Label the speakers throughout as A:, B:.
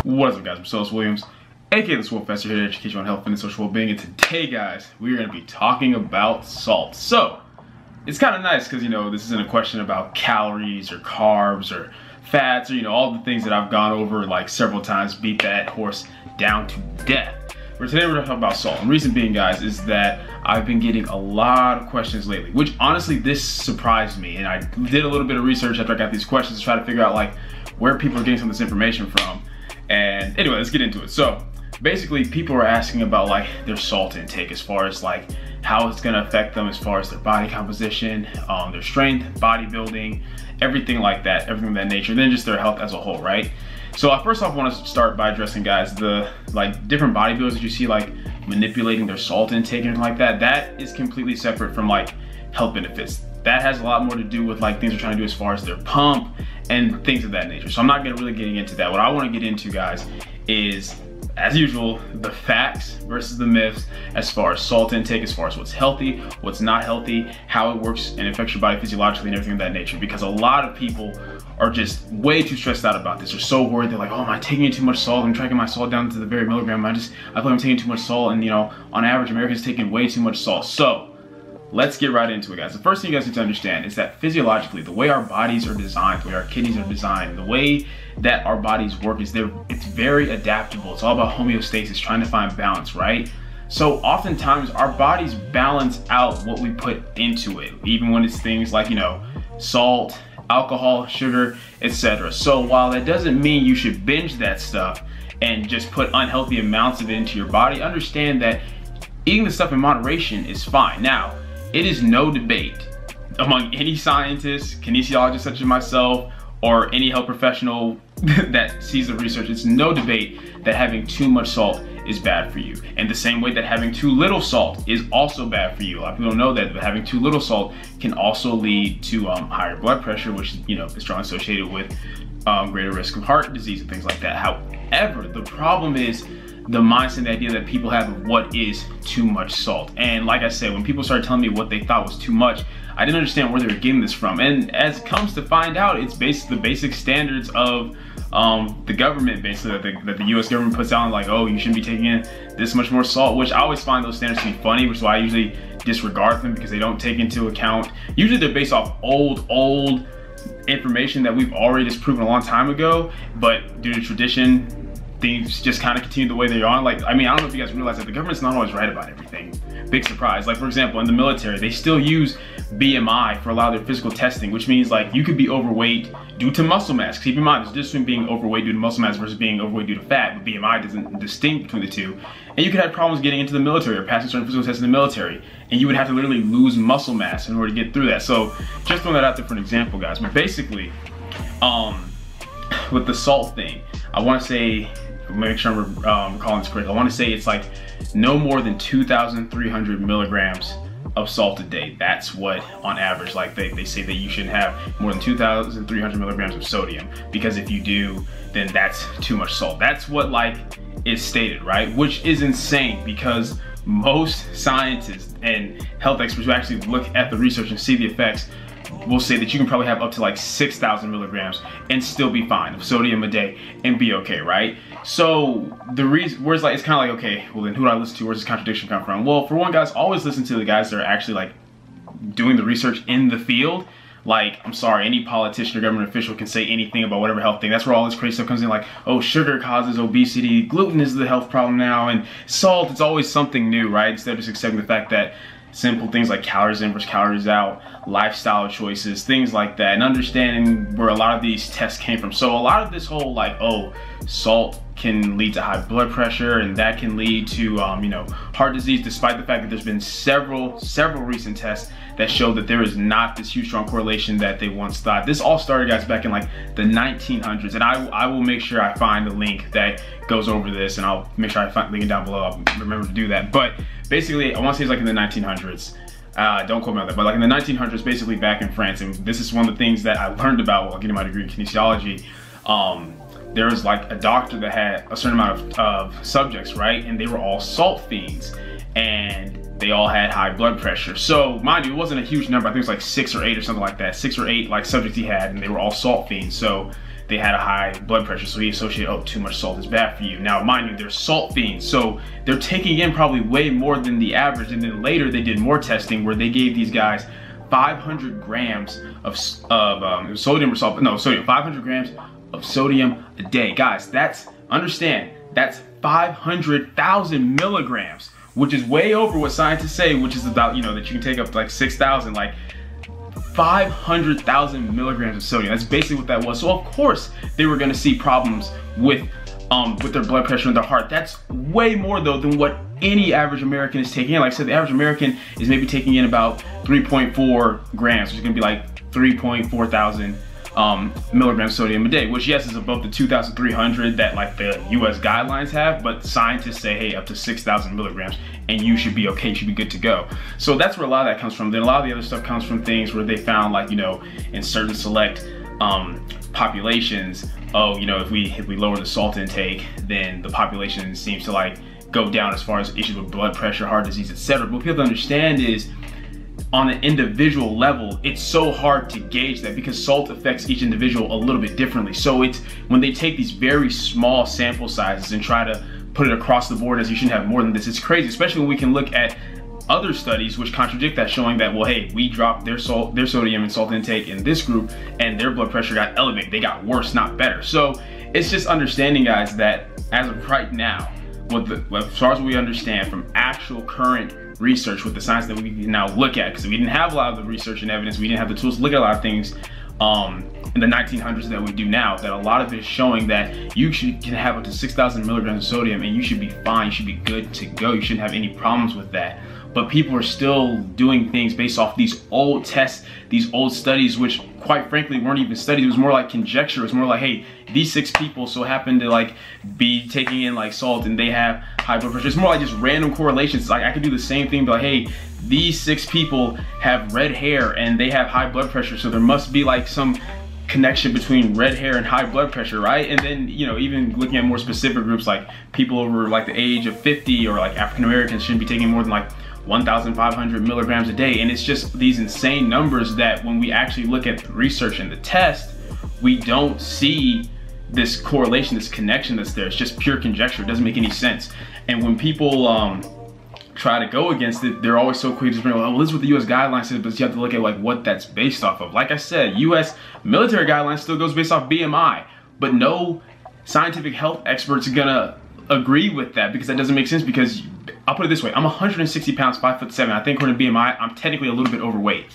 A: What is up, guys? I'm Silas Williams, aka TheSwolefessor, here to educate you on health, fitness, social well-being. And today, guys, we're going to be talking about salt. So, it's kind of nice because, you know, this isn't a question about calories or carbs or fats or, you know, all the things that I've gone over like several times, beat that horse down to death. But today we're going to talk about salt. And the reason being, guys, is that I've been getting a lot of questions lately, which honestly, this surprised me. And I did a little bit of research after I got these questions to try to figure out like where people are getting some of this information from. And anyway, let's get into it. So basically, people are asking about like their salt intake as far as like how it's going to affect them as far as their body composition, their strength, bodybuilding, everything like that, everything of that nature, and then just their health as a whole, right? So I first off want to start by addressing, guys, the like different bodybuilders that you see like manipulating their salt intake and like that. That is completely separate from like health benefits. That has a lot more to do with like things they're trying to do as far as their pump and things of that nature. So I'm not really getting into that. What I want to get into, guys, is, as usual, the facts versus the myths as far as salt intake, as far as what's healthy, what's not healthy, how it works and affects your body physiologically and everything of that nature. Because a lot of people are just way too stressed out about this. They're so worried. They're like, oh, am I taking too much salt? I'm tracking my salt down to the very milligram. I feel like I'm taking too much salt, and you know, on average, Americans taking way too much salt. So let's get right into it, guys. The first thing you guys need to understand is that physiologically, the way our bodies are designed, the way our kidneys are designed, the way that our bodies work is it's very adaptable. It's all about homeostasis, trying to find balance, right? So oftentimes our bodies balance out what we put into it, even when it's things like, you know, salt, alcohol, sugar, etc. So while that doesn't mean you should binge that stuff and just put unhealthy amounts of it into your body, understand that eating the stuff in moderation is fine. Now, it is no debate among any scientist, kinesiologist such as myself, or any health professional that sees the research, it's no debate that having too much salt is bad for you. And the same way that having too little salt is also bad for you. A lot of people don't know that, but having too little salt can also lead to higher blood pressure, which, you know, is strongly associated with greater risk of heart disease and things like that. However, the problem is the mindset, the idea that people have of what is too much salt. And like I said, when people started telling me what they thought was too much, I didn't understand where they were getting this from. And as it comes to find out, it's basically the basic standards of the government, basically, that the US government puts out, like, oh, you shouldn't be taking in this much more salt, which I always find those standards to be funny, which is why I usually disregard them, because they don't take into account, usually they're based off old information that we've already disproven a long time ago, but due to tradition, things just kind of continue the way they are. Like, I mean, I don't know if you guys realize that the government's not always right about everything. Big surprise. Like, for example, in the military, they still use BMI for a lot of their physical testing, which means like you could be overweight due to muscle mass. Keep in mind, there's a difference between being overweight due to muscle mass versus being overweight due to fat, but BMI doesn't distinct between the two. And you could have problems getting into the military or passing certain physical tests in the military, and you would have to literally lose muscle mass in order to get through that. So just throwing that out there for an example, guys. But basically, with the salt thing, I want to say, make sure I'm recalling this correctly, I want to say it's like no more than 2,300 milligrams of salt a day. That's what, on average, like they say that you shouldn't have more than 2,300 milligrams of sodium, because if you do, then that's too much salt. That's what like is stated, right? Which is insane, because most scientists and health experts who actually look at the research and see the effects will say that you can probably have up to like 6,000 milligrams and still be fine of sodium a day and be okay, right? So the reason, where's like, it's kind of like, okay, well then who do I listen to? Where's this contradiction come from? Well, for one, guys, always listen to the guys that are actually like doing the research in the field. Like, I'm sorry, any politician or government official can say anything about whatever health thing. That's where all this crazy stuff comes in, like, oh, sugar causes obesity, gluten is the health problem now, and salt, it's always something new, right? Instead of just accepting the fact that simple things like calories in versus calories out, lifestyle choices, things like that, and understanding where a lot of these tests came from. So a lot of this whole like, oh, salt can lead to high blood pressure and that can lead to you know, heart disease, despite the fact that there's been several recent tests that show that there is not this huge strong correlation that they once thought. This all started, guys, back in like the 1900s, and I will make sure I find the link that goes over this, and I'll make sure I find the link down below. I'll remember to do that. But basically, I want to say it's like in the 1900s. Don't quote me on that, but like in the 1900s, basically back in France, and this is one of the things that I learned about while getting my degree in kinesiology. There was like a doctor that had a certain amount of subjects, right? And they were all salt fiends, and they all had high blood pressure. So mind you, it wasn't a huge number. I think it was like 6 or 8 or something like that. 6 or 8 like subjects he had, and they were all salt fiends. So they had a high blood pressure, so he associated, oh, too much salt is bad for you. Now, mind you, they're salt fiends, so they're taking in probably way more than the average. And then later they did more testing where they gave these guys 500 grams of sodium or salt, no, sodium, 500 grams of sodium a day. Guys, understand, that's 500,000 milligrams, which is way over what scientists say, which is about, that you can take up to like 6,000, like 500,000 milligrams of sodium. That's basically what that was. So of course they were gonna see problems with their blood pressure and their heart. That's way more though than what any average American is taking in. Like I said, the average American is maybe taking in about 3.4 grams, which is gonna be like 3.4 thousand milligrams of sodium a day, which yes is above the 2,300 that like the US guidelines have, but scientists say, hey, up to 6,000 milligrams and you should be okay, you should be good to go. So that's where a lot of that comes from. Then a lot of the other stuff comes from things where they found, like, in certain select populations, if we lower the salt intake, then the population seems to like go down as far as issues with blood pressure, heart disease, etc. But what people understand is, on an individual level, it's so hard to gauge that because salt affects each individual a little bit differently. So it's when they take these very small sample sizes and try to put it across the board as you shouldn't have more than this, it's crazy, especially when we can look at other studies which contradict that, showing that, well, hey, we dropped their sodium and salt intake in this group and their blood pressure got elevated. They got worse, not better. So it's just understanding, guys, that as of right now, as far as we understand from actual current research with the science that we can now look at, because we didn't have a lot of the research and evidence, we didn't have the tools to look at a lot of things in the 1900s that we do now, that a lot of it is showing that you can have up to 6,000 milligrams of sodium and you should be fine, you should be good to go, you shouldn't have any problems with that. But people are still doing things based off these old tests, these old studies, which quite frankly weren't even studies. It was more like conjecture. It was more like, hey, these 6 people so happen to like be taking in like salt and they have high blood pressure. It's more like just random correlations. It's like I could do the same thing, but like, hey, these 6 people have red hair and they have high blood pressure, so there must be like some connection between red hair and high blood pressure, right? And then, even looking at more specific groups, like people over like the age of 50 or like African Americans shouldn't be taking more than like 1,500 milligrams a day. And it's just these insane numbers that when we actually look at the research and the test, we don't see this correlation, this connection that's there. It's just pure conjecture. It doesn't make any sense. And when people try to go against it, they're always so quick to bring, well, this is what the US guidelines says, but you have to look at like what that's based off of. Like I said, US military guidelines still goes based off BMI, but no scientific health experts are gonna agree with that, because that doesn't make sense. Because I'll put it this way, I'm 160 pounds, 5'7". I think according to BMI, I'm technically a little bit overweight.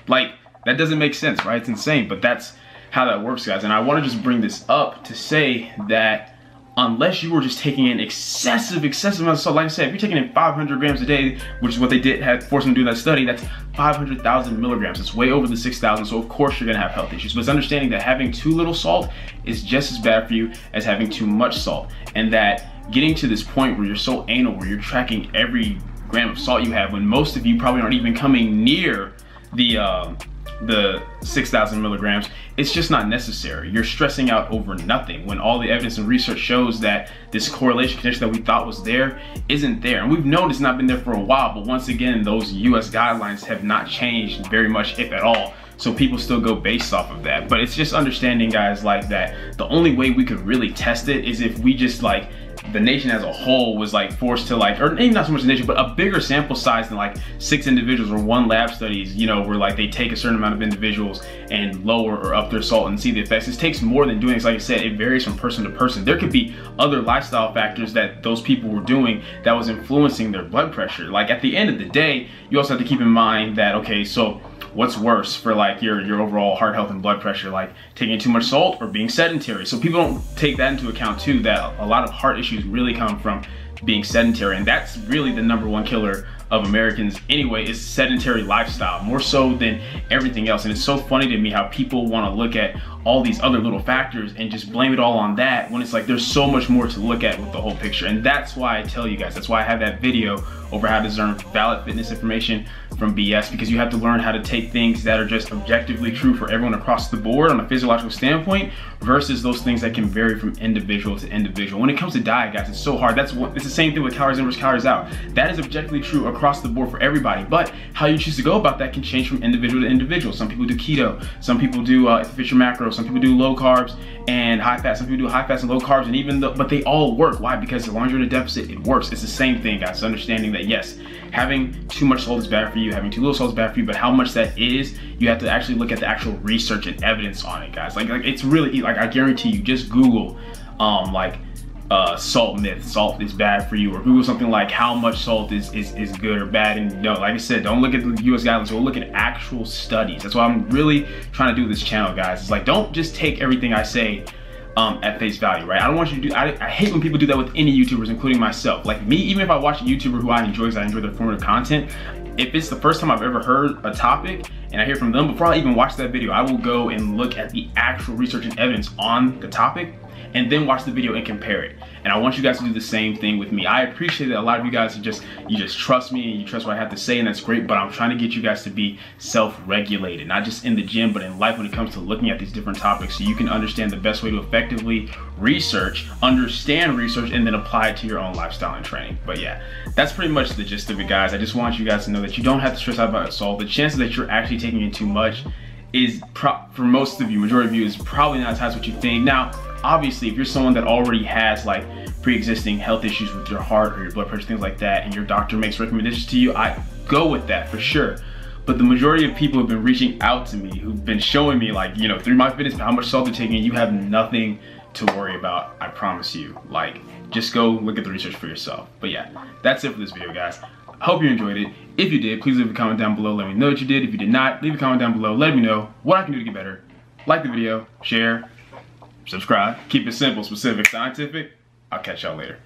A: Like, that doesn't make sense, right? It's insane, but that's how that works, guys. And I want to just bring this up to say that unless you were just taking in excessive amounts of salt, like I said, if you're taking in 500 grams a day, which is what they had forced them to do in that study, that's 500,000 milligrams. It's way over the 6,000, so of course you're gonna have health issues. But it's understanding that having too little salt is just as bad for you as having too much salt, and that getting to this point where you're so anal, where you're tracking every gram of salt you have, when most of you probably aren't even coming near the 6,000 milligrams, it's just not necessary. You're stressing out over nothing when all the evidence and research shows that this correlation connection that we thought was there isn't there. And we've known it's not been there for a while, but once again, those US guidelines have not changed very much, if at all. So people still go based off of that. But it's just understanding, guys, like that the only way we could really test it is if we just like, the nation as a whole was like forced to like, or maybe not so much the nation, but a bigger sample size than like 6 individuals or 1 lab studies, where like they take a certain amount of individuals and lower or up their salt and see the effects. This takes more than doing this. Like I said, it varies from person to person. There could be other lifestyle factors that those people were doing that was influencing their blood pressure. Like at the end of the day, you also have to keep in mind that, okay, so what's worse for like your overall heart health and blood pressure, like taking too much salt or being sedentary? So people don't take that into account too, that a lot of heart issues really come from being sedentary, and that's really the #1 killer of Americans anyway, is sedentary lifestyle, more so than everything else. And it's so funny to me how people want to look at all these other little factors and just blame it all on that, when it's like there's so much more to look at with the whole picture. And that's why I tell you guys, that's why I have that video over how to discern valid fitness information from BS, because you have to learn how to take things that are just objectively true for everyone across the board on a physiological standpoint versus those things that can vary from individual to individual. When it comes to diet, guys, it's so hard. It's the same thing with calories in versus calories out. That is objectively true across across the board for everybody, but how you choose to go about that can change from individual to individual. Some people do keto, some people do Fisher macro, some people do low carbs and high fat, some people do high fats and low carbs, and even though, but they all work. Why? Because as long as you're in a deficit, it works. It's the same thing, guys. Understanding that yes, having too much salt is bad for you, having too little salt is bad for you, but how much that is, you have to actually look at the actual research and evidence on it, guys. Like it's really, like I guarantee you, just Google salt myth, salt is bad for you, or Google something like how much salt is good or bad. And no, like I said, don't look at the US guidelines, go look at actual studies. That's what I'm really trying to do with this channel, guys. It's like, don't just take everything I say at face value, right? I don't want you to do, I hate when people do that with any YouTubers, including myself. Like me, even if I watch a YouTuber who I enjoy because I enjoy their formative content, if it's the first time I've ever heard a topic and I hear from them, before I even watch that video, I will go and look at the actual research and evidence on the topic and then watch the video and compare it. And I want you guys to do the same thing with me. I appreciate that a lot of you guys are you just trust me and you trust what I have to say, and that's great, but I'm trying to get you guys to be self-regulated, not just in the gym, but in life when it comes to looking at these different topics, so you can understand the best way to effectively research, understand research, and then apply it to your own lifestyle and training. But yeah, that's pretty much the gist of it, guys. I just want you guys to know that you don't have to stress out about salt. The chances that you're actually taking in too much is, for most of you, majority of you, is probably not as high as what you think. Now, obviously, if you're someone that already has like pre-existing health issues with your heart or your blood pressure, things like that, and your doctor makes recommendations to you, I go with that for sure. But the majority of people have been reaching out to me, who've been showing me, like, you know, through my fitness, how much salt they're taking, and you have nothing to worry about, I promise you. Like, just go look at the research for yourself. But yeah, that's it for this video, guys. I hope you enjoyed it. If you did, please leave a comment down below. Let me know what you did. If you did not, leave a comment down below. Let me know what I can do to get better. Like the video, share, subscribe. Keep it simple, specific, scientific. I'll catch y'all later.